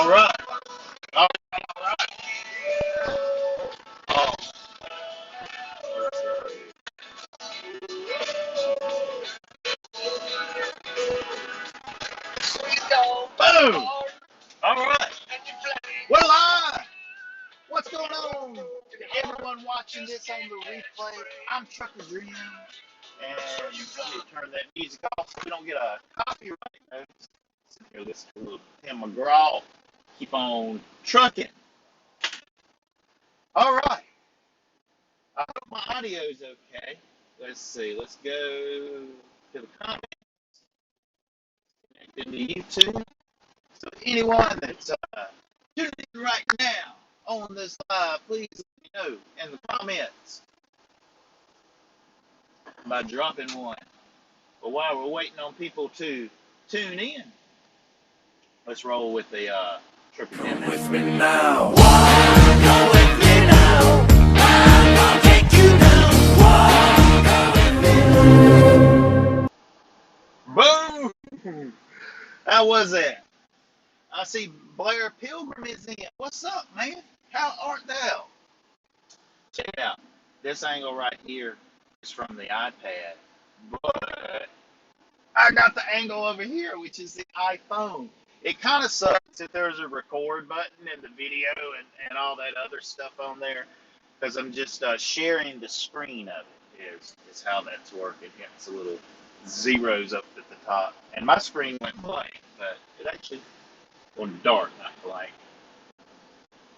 All right. All right. All right. Oh, boom. All right. We're live. What's going on? To everyone watching this on the replay, I'm Entrepreneurial, and let me turn that music off so we don't get a copyright notice. Here, this little Tim McGraw. Keep on trucking. All right. I hope my audio is okay. Let's see. Let's go to the comments in the YouTube. So anyone that's tuning in right now on this live, please let me know in the comments by dropping one. But while we're waiting on people to tune in, let's roll with the triple dip. Come with me now. Come with me now. I'll take you down. Boom! How was that? I see Blair Pilgrim is in. What's up, man? How art thou? Check it out. This angle right here is from the iPad, but I got the angle over here, which is the iPhone. It kind of sucks that there's a record button in the video and all that other stuff on there, because I'm just sharing the screen of it is how that's working. It's a little zeros up at the top, and my screen went blank, but it actually went dark, not blank.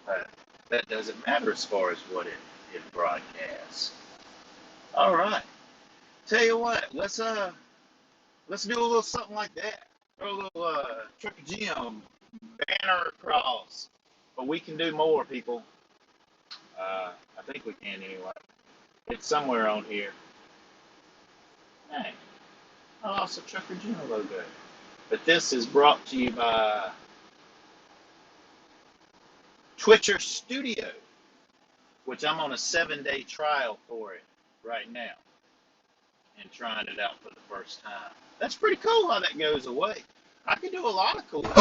But that doesn't matter as far as what it broadcasts. All right. Tell you what, let's do a little something like that. Throw a little triple gym banner across. But we can do more, people. I think we can anyway. It's somewhere on here. Hey, I lost a Trucker Gym logo. But this is brought to you by Twitcher Studio, which I'm on a 7-day trial for it right now and trying it out for the first time. That's pretty cool how that goes away. I can do a lot of cool things.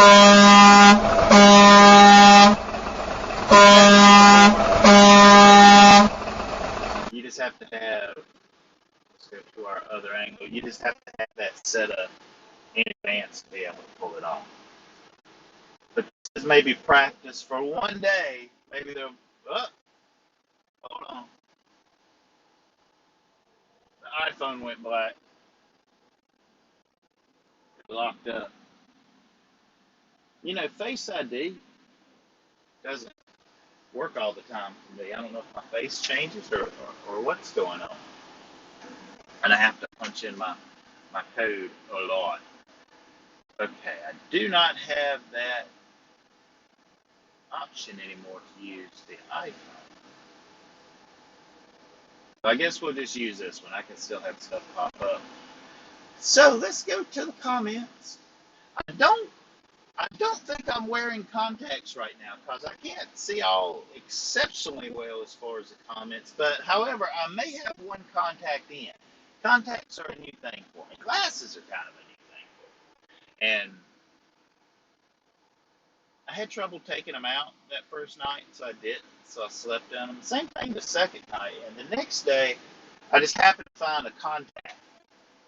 You just have to have, let's go to our other angle, you just have to have that set up in advance to be able to pull it off. But this is maybe practice for one day. Maybe they'll, oh, hold on. The iPhone went black. It locked up. You know, Face ID doesn't work all the time for me. I don't know if my face changes or what's going on. And I have to punch in my code a lot. Okay, I do not have that option anymore to use the iPhone. So I guess we'll just use this one. I can still have stuff pop up. So let's go to the comments. I don't think I'm wearing contacts right now because I can't see all exceptionally well as far as the comments. But however, I may have one contact in. Contacts are a new thing for me. Glasses are kind of a new thing for me. And I had trouble taking them out that first night, so I didn't. So I slept on them. Same thing the second night. And the next day, I just happened to find a contact.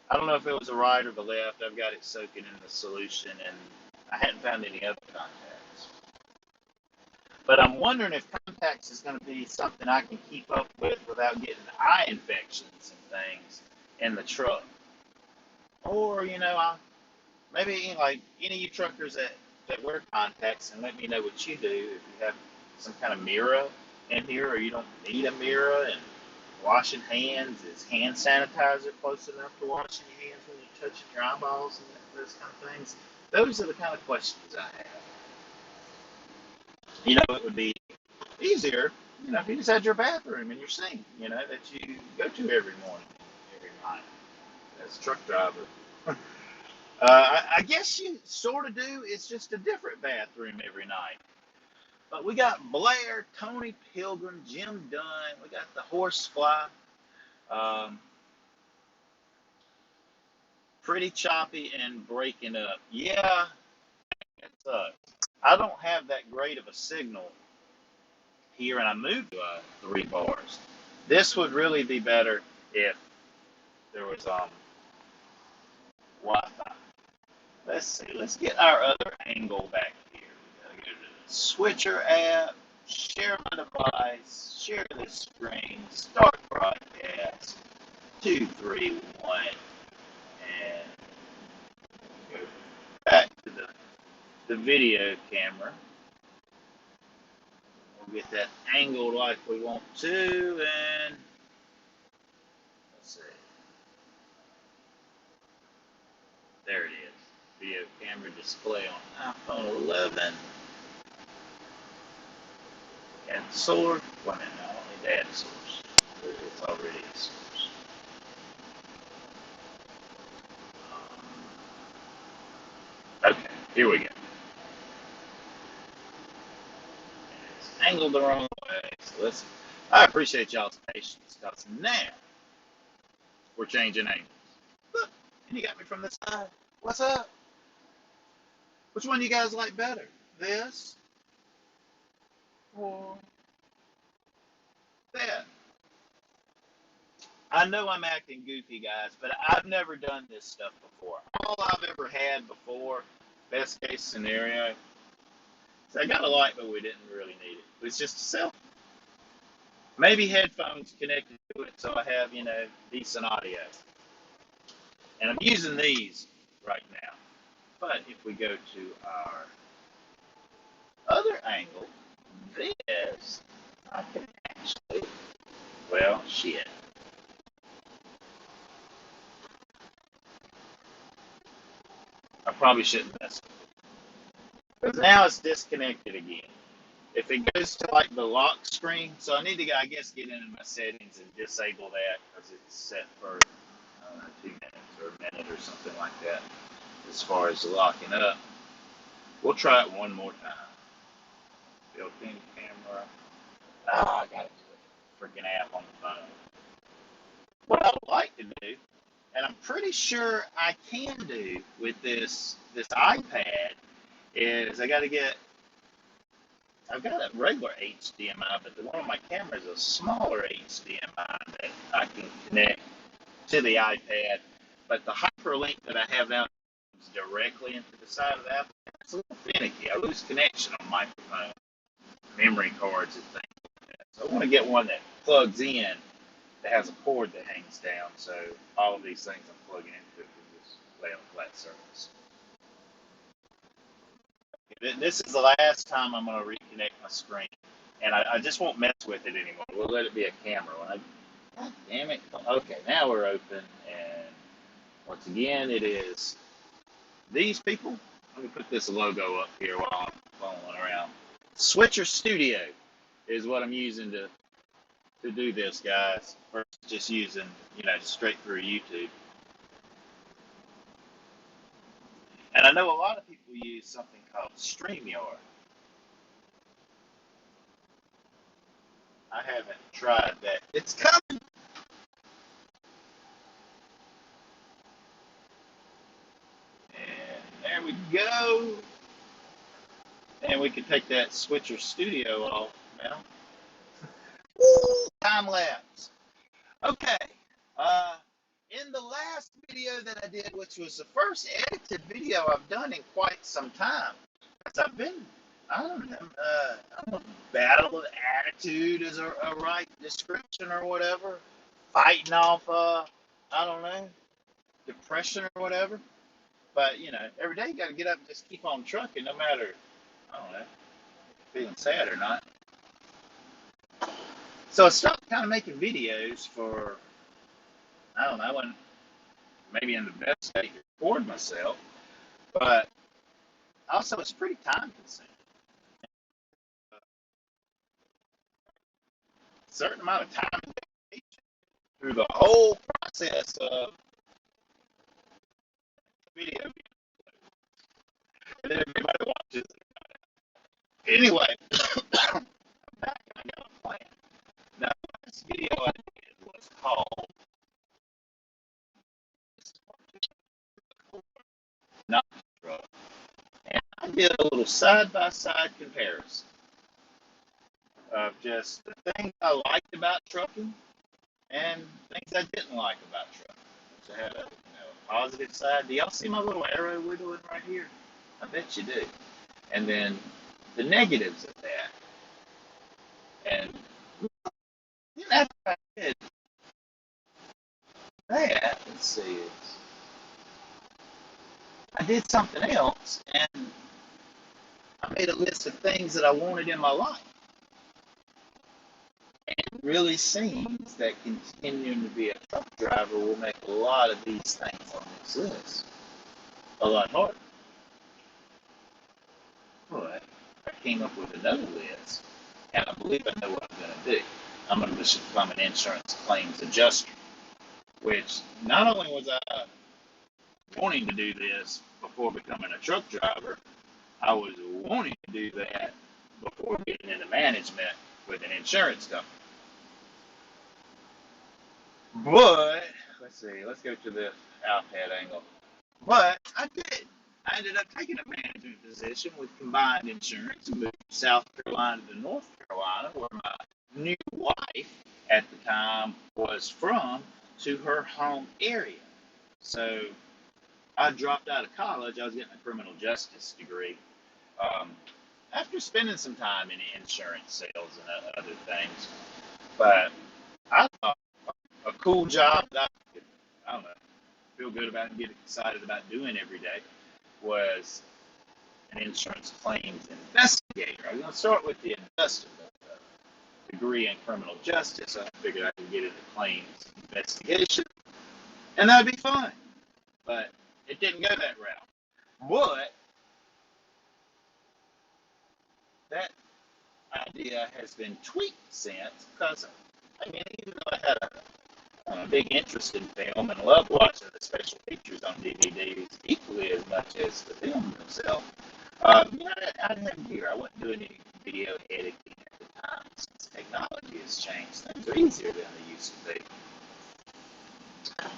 I don't know if it was the right or the left. I've got it soaking in the solution, and I hadn't found any other contacts. But I'm wondering if contacts is going to be something I can keep up with without getting eye infections and things in the truck. Or, maybe like any of you truckers that wear contacts, and let me know what you do if you have some kind of mirror in here or you don't need a mirror, and washing hands, is hand sanitizer close enough to washing your hands when you're touching your eyeballs and those kind of things. Those are the kind of questions I have. It would be easier, if you just had your bathroom and your sink, that you go to every morning, every night as a truck driver. I guess you sort of do. It's just a different bathroom every night. But we got Blair, Tony Pilgrim, Jim Dunn. We got the Horsefly. Pretty choppy and breaking up. Yeah, it sucks. I don't have that great of a signal here, and I moved to 3 bars. This would really be better if there was Wi-Fi. Let's see. Let's get our other angle back here. We gotta go to the Switcher app, share my device, share this screen, start broadcast, 2, 3, 1, and go back to the video camera. We'll get that angled like we want to, and let's see. There it is. Video camera display on iPhone 11. Add source. Wait a minute, I don't need to add source. It's already a source. Okay, here we go. It's angled the wrong way. So I appreciate y'all's patience because now we're changing angles. Look, and you got me from the side. What's up? Which one do you guys like better? This or that? I know I'm acting goofy, guys, but I've never done this stuff before. All I've ever had before, best case scenario, so I got a light, but we didn't really need it. It's just a cell. Maybe headphones connected to it, so I have, decent audio. And I'm using these right now. But if we go to our other angle, this, I can actually, well, shit. I probably shouldn't mess with it. Because now it's disconnected again. If it goes to like the lock screen, so I need to, I guess, get into my settings and disable that because it's set for 2 minutes or a minute or something like that as far as locking up. We'll try it one more time. Built-in camera. I got it to a freaking app on the phone. What I would like to do, and I'm pretty sure I can do with this iPad, is I've got a regular HDMI, but the one on my camera is a smaller HDMI that I can connect to the iPad. But the hyperlink that I have now is directly into the side of the Apple. It's a little finicky. I lose connection on microphone, memory cards, and things like that. So I want to get one that plugs in that has a cord that hangs down. So all of these things I'm plugging into can just lay on a flat surface. This is the last time I'm going to reconnect my screen. And I just won't mess with it anymore. We'll let it be a camera. God damn it. Okay, now we're open. And once again, it is these people. Let me put this logo up here while I'm following around. Switcher Studio is what I'm using to do this, guys. Versus just using, straight through YouTube. And I know a lot of people use something called StreamYard. I haven't tried that. It's coming. And there we go. And we can take that Switcher Studio off now. Woo! Time lapse. Okay. Uh, in the last video that I did, which was the first edited video I've done in quite some time, because I've been, I don't know, battle of attitude is a right description or whatever, fighting off, I don't know, depression or whatever. But, every day you got to get up and just keep on trucking no matter, I don't know, feeling sad or not. So I started kind of making videos for, I don't know, I wasn't maybe in the best state to record myself, but also it's pretty time consuming. A certain amount of time through the whole process of video, and then everybody watches it. Anyway, I'm back and I got a plan. Now, this video I did was called Not Truck. And I did a little side-by-side comparison of just the things I liked about trucking and things I didn't like about trucking. So I had a positive side. Do y'all see my little arrow wiggling right here? I bet you do. And then the negatives of that. And then after I did that, let's see, I did something else, and I made a list of things that I wanted in my life. And it really seems that continuing to be a truck driver will make a lot of these things on this list a lot harder. But I came up with another list, and I believe I know what I'm going to do. I'm going to become an insurance claims adjuster, which not only was I wanting to do this before becoming a truck driver, I was wanting to do that before getting into management with an insurance company. But let's see, let's go to the iPad angle. But I did. I ended up taking a management position with combined insurance and moved from South Carolina to North Carolina, where my new wife at the time was from, to her home area. So I dropped out of college. I was getting a criminal justice degree. Um, After spending some time in insurance sales and other things, but I thought a cool job that I could, I don't know, feel good about and get excited about doing every day was an insurance claims investigator. I was going to start with the degree in criminal justice. I figured I could get into claims investigation, and that'd be fun. But it didn't go that route. But that idea has been tweaked since because, I mean, even though I had a big interest in film and loved watching the special features on DVDs equally as much as the film themselves, I didn't gear. I wasn't doing any video editing at the time. Since technology has changed, things are easier than they used to be.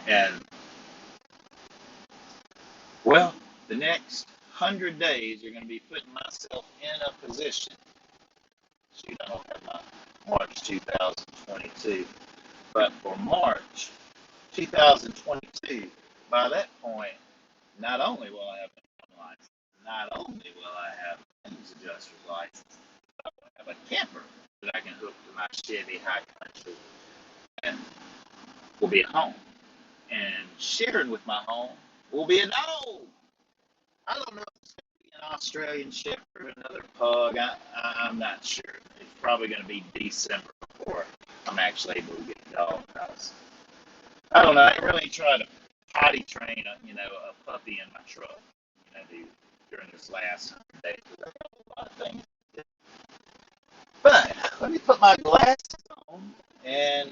And, well, the next 100 days are going to be putting myself in a position. Shoot, I don't have my March 2022. But for March 2022, by that point, not only will I have a license, not only will I have a claims adjuster's license, but I will have a camper that I can hook to my Chevy High Country and will be at home. And sharing with my home will be a dog. I don't know if it's going to be an Australian Shepherd, another pug. I'm not sure. It's probably going to be December before I'm actually able to get a dog house. I don't know. I really try to potty train a puppy in my truck. During this last 100 days, because I have a lot of things to do. But let me put my glasses on, and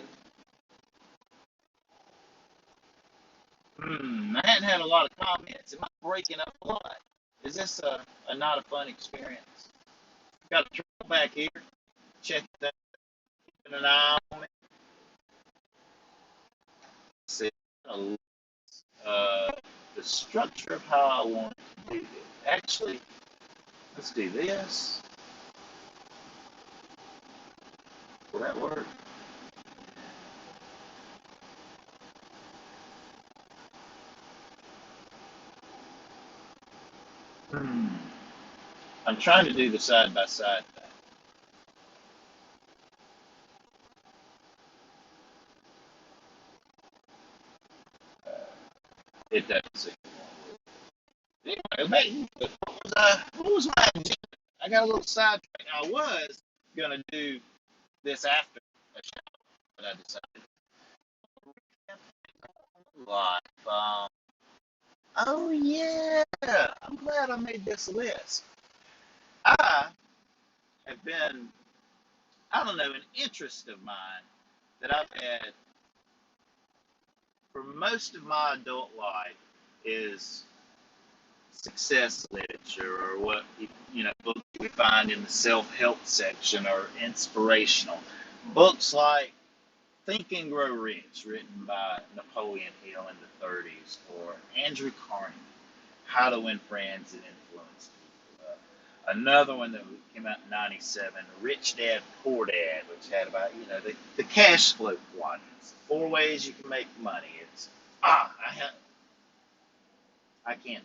I hadn't had a lot of comments. Am I breaking up a lot? Is this a not a fun experience? Got a truck back here. Check that. Keeping an eye on it. See uh, the structure of how I want to do this. Actually, let's do this. Will that work? Hmm. I'm trying to do the side by side thing. It doesn't seem. Anyway, what was my agenda? I got a little sidetracked. I was gonna do this after a show, but I decided live. Oh yeah, I'm glad I made this list. I have been, I don't know, an interest of mine that I've had for most of my adult life is success literature, or what books we find in the self-help section, or inspirational books like Think and Grow Rich, written by Napoleon Hill in the 30s, or Andrew Carnegie, How to Win Friends and Influence People. Another one that came out in '97, Rich Dad Poor Dad, which had about the cash flow quadrants, 4 ways you can make money. It's I can't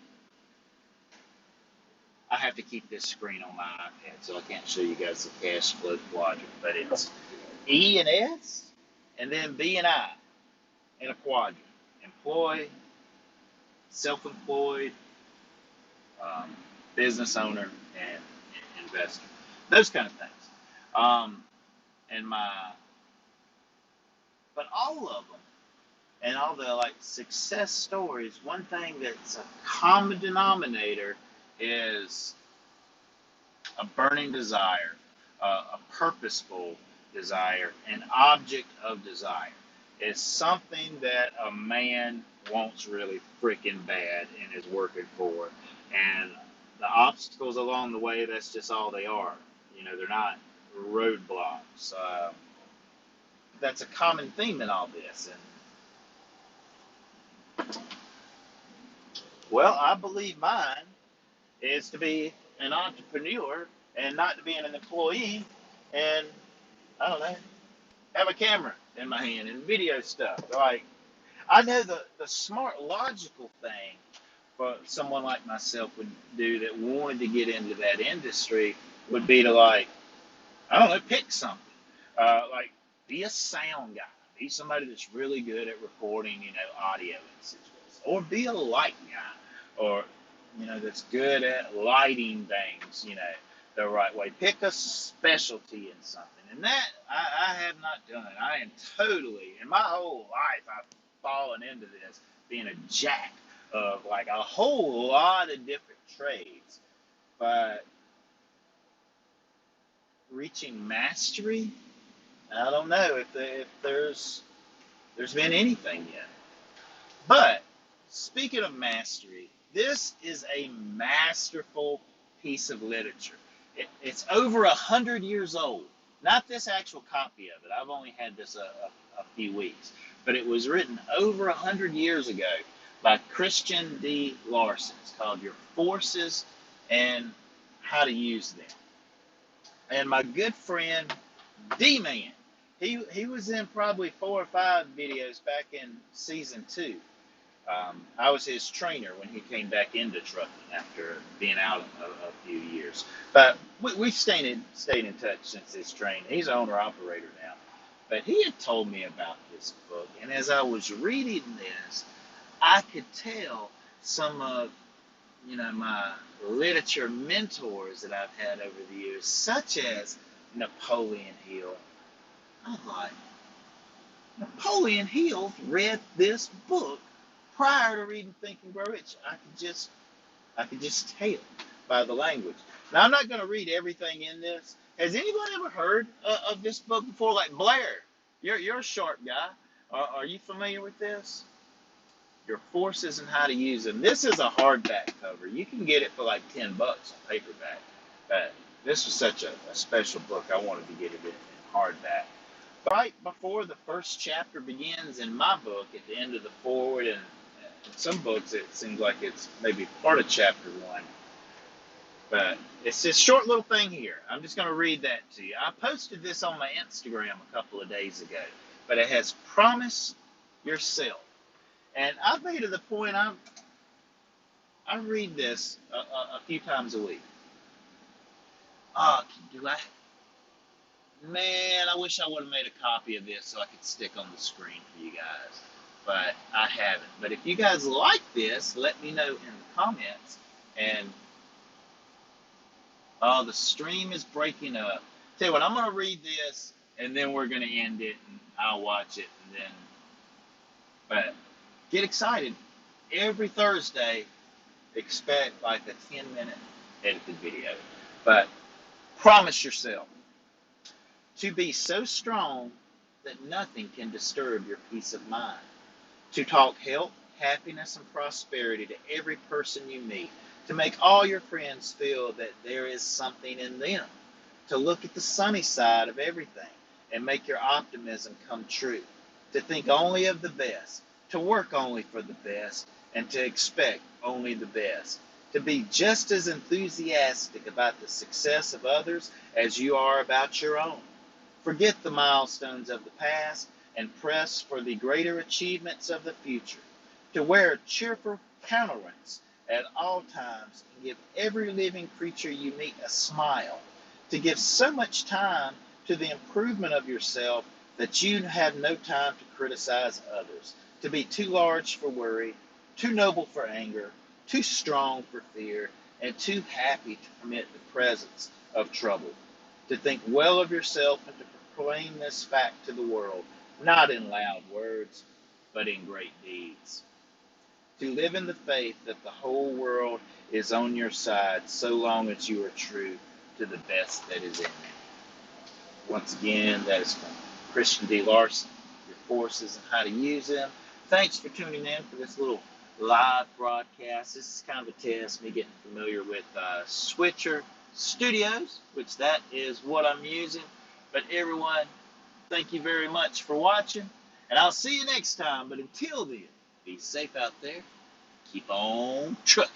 I have to keep this screen on my iPad, so I can't show you guys the cash flow quadrant. But it's E and S, and then B and I in a quadrant: employee, self-employed, um, business owner, and investor. Those kind of things. Um, and but all of them, and all the like success stories, one thing that's a common denominator is a burning desire, a purposeful desire, an object of desire. It's something that a man wants really freaking bad and is working for. And the obstacles along the way, that's just all they are. They're not roadblocks. That's a common theme in all this. And well, I believe mine is to be an entrepreneur and not to be an employee. And I don't know, have a camera in my hand and video stuff. Like, I know the smart, logical thing for someone like myself would do that wanted to get into that industry would be to, like, I don't know, pick something. Like, be a sound guy. Be somebody that's really good at recording, audio in situations. Or be a light guy. Or, that's good at lighting things, the right way. Pick a specialty in something. And that I have not done. I am totally, in my whole life, I've fallen into this, being a jack of like a whole lot of different trades. But reaching mastery, I don't know if there's been anything yet. But speaking of mastery, this is a masterful piece of literature. It's over 100 years old. Not this actual copy of it. I've only had this a few weeks, but it was written over 100 years ago by Christian D. Larson. It's called "Your Forces and How to Use Them." And my good friend D-Man, he was in probably 4 or 5 videos back in season 2. I was his trainer when he came back into trucking after being out a few years. But we've stayed in touch since his training. He's an owner operator now. But he had told me about this book, and as I was reading this, I could tell some of my literature mentors that I've had over the years, such as Napoleon Hill. I'm like, Napoleon Hill read this book prior to reading Think and Grow Rich. I could just tell by the language. Now I'm not going to read everything in this. Has anyone ever heard of this book before? Like Blair, you're a sharp guy. Are you familiar with this? Your Forces and How to Use Them. This is a hardback cover. You can get it for like $10 on paperback. But this was such a special book. I wanted to get it in hardback. But right before the first chapter begins in my book, at the end of the forward, and in some books it seems like it's maybe part of chapter 1. But it's this short little thing here. I'm just going to read that to you. I posted this on my Instagram a couple of days ago. But it has "Promise Yourself." And I've made it the point I read this a few times a week. Do I? Man, I wish I would have made a copy of this so I could stick on the screen for you guys. But I haven't. But if you guys like this, let me know in the comments. And the stream is breaking up. Tell you what, I'm going to read this, and then we're going to end it, and I'll watch it, and then. But get excited. Every Thursday, expect like a 10-minute edited video. But promise yourself to be so strong that nothing can disturb your peace of mind. To talk health, happiness, and prosperity to every person you meet. To make all your friends feel that there is something in them. To look at the sunny side of everything and make your optimism come true. To think only of the best. To work only for the best. And to expect only the best. to be just as enthusiastic about the success of others as you are about your own. Forget the milestones of the past and press for the greater achievements of the future. To wear a cheerful countenance at all times and give every living creature you meet a smile. To give so much time to the improvement of yourself that you have no time to criticize others. To be too large for worry, too noble for anger, too strong for fear, and too happy to permit the presence of trouble. To think well of yourself and to proclaim this fact to the world, not in loud words, but in great deeds. To live in the faith that the whole world is on your side so long as you are true to the best that is in you. Once again, that is from Christian D. Larson, your forces and how to use them. Thanks for tuning in for this little live broadcast. This is kind of a test, me getting familiar with Switcher Studios, which that is what I'm using. But everyone, thank you very much for watching, and I'll see you next time. But until then, be safe out there. Keep on trucking.